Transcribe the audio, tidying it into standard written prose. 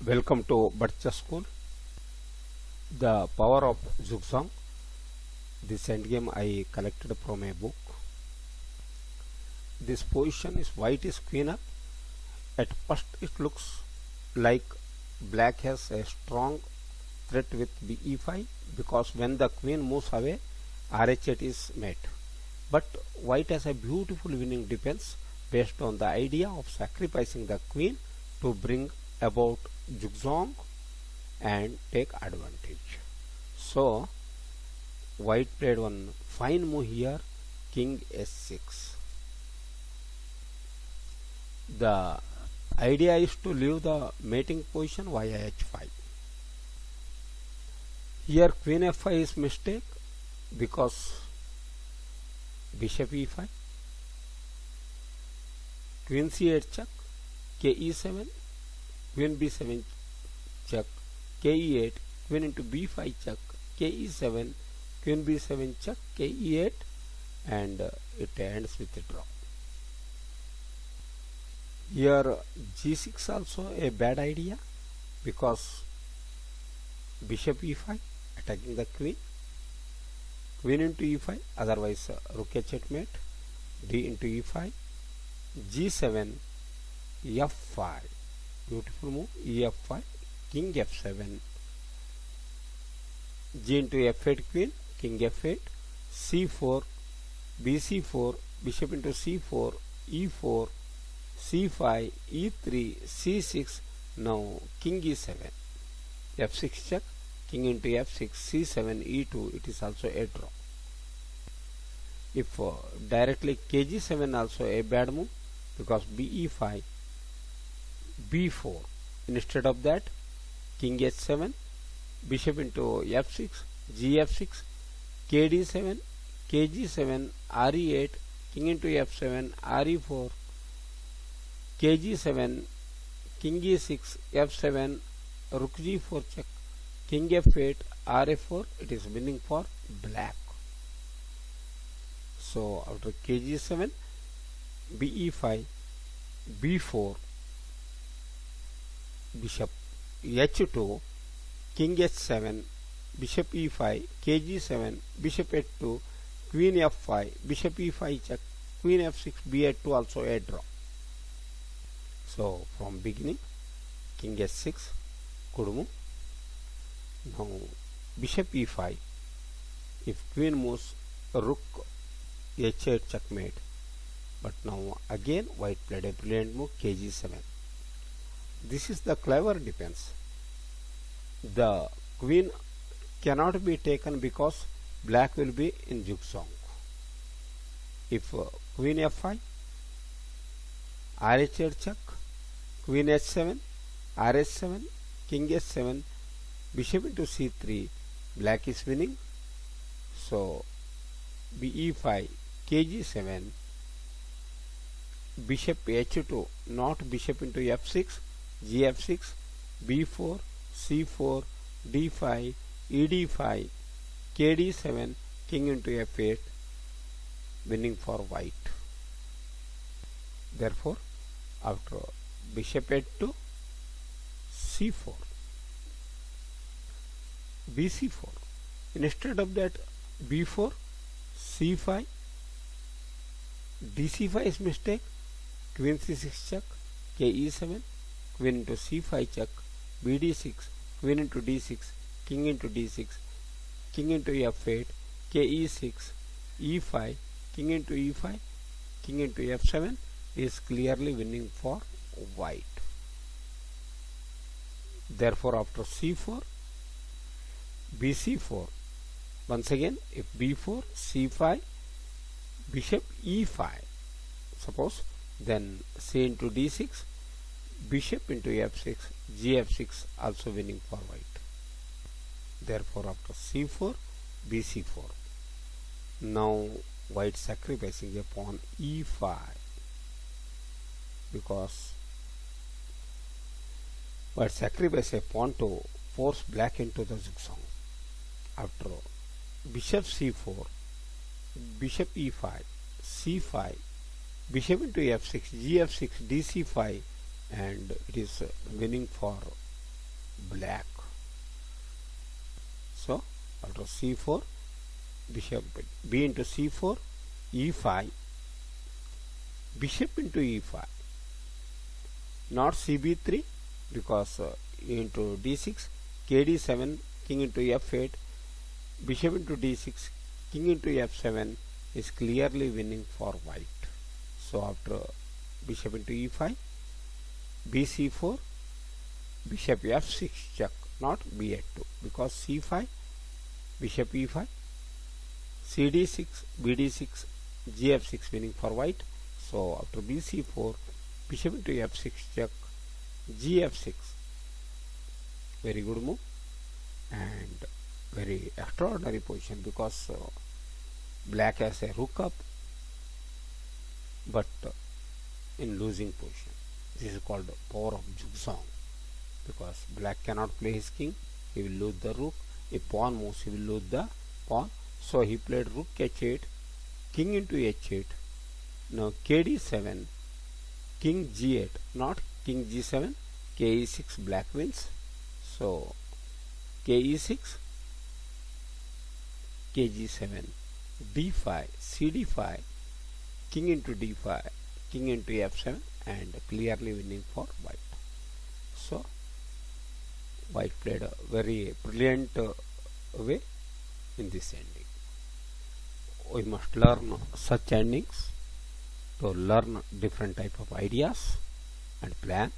Welcome to Bhat Chess School. The power of zugzwang. This endgame I collected from a book. This position is white is queen up. At first it looks like black has a strong threat with e5 because when the queen moves away, rh8 is mate. But white has a beautiful winning defense based on the idea of sacrificing the queen to bring about zugzwang and take advantage. So white played one fine move here, king s6. The idea is to leave the mating position via h5. Here queen f5 is mistake because bishop e5, queen c8 check, k e7, queen b7 check, k e8, queen into b5 check, k e7, queen b7 check, k e8, and it ends with a draw. Here g6 also a bad idea because bishop e5 attacking the queen, queen into e5, otherwise rook h8 mate, d into e5, g7, f5, beautiful move, ef5, king f7, g into f8 queen, king f8, c4, bc4, bishop into c4, e4, c5, e3, c6, now king e7, f6 check, king into f6, c7, e2, it is also a draw. If directly kg7 also a bad move because be5, b4, instead of that king h7, bishop into f6, gf6, kd7, kg7, re8, king into f7, re4, kg7, king e6, f7, rook g4 check, king f8, ra4, it is winning for black. So after kg7, be5, b4, bishop h2, king h7, bishop e5, kg7, bishop h2, queen f5, bishop e5 check, queen f6, b8 also a draw. So from beginning king h6, good move. Now bishop e5, if queen moves, rook h8 checkmate. But now again white played a brilliant move, kg7. This is the clever defense. The queen cannot be taken because black will be in zugzwang. If queen f5, rh8 check, queen h7, rh7, king h7, bishop into c3, black is winning. So be5, kg7, bishop h2, not bishop into f6, gf6, b4, c4, d5, ed5, kd7, king into f8, winning for white. Therefore after bishop h2, c4, bc4, instead of that b4, c5, dc5 is mistake, queen c6 check, k e7, queen into c5 check, bd6, queen into d6, king into d6, king into f8, k e6, e5, king into e5, king into f7 is clearly winning for white. Therefore after c4, bc4, once again if b4, c5, bishop e5, suppose, then c into d6, bishop into f6, gf6 also winning for white. Therefore after c4, bc4, now white sacrificing a pawn e5 because white sacrifice a pawn to force black into the zugzwang. After bishop c4, bishop e5, c5, bishop into f6, gf6, dc5, and it is winning for black. So after c4, bishop b into c4, e5, bishop into e5, not cb3 because into d6, kd7, king into f8, bishop into d6, king into f7 is clearly winning for white. So after bishop into e5, bc4, bishop f6 check, not b8 because c5, bishop e5, cd6, bd6, gf6 winning for white. So after bc4, bishop into f6 check, gf6, very good move and very extraordinary position because black has a rook up but in losing position. This is called power of zugzwang because black cannot play his king, he will lose the rook. If pawn moves, he will lose the pawn. So he played rook h8, king into h8, now kd7, king g8, not king g7, ke6, black wins. So ke6, kg7, d5, cd5, king into d5, king into f7 and clearly winning for white. So white played a very brilliant way in this ending. We must learn such endings to learn different type of ideas and plan.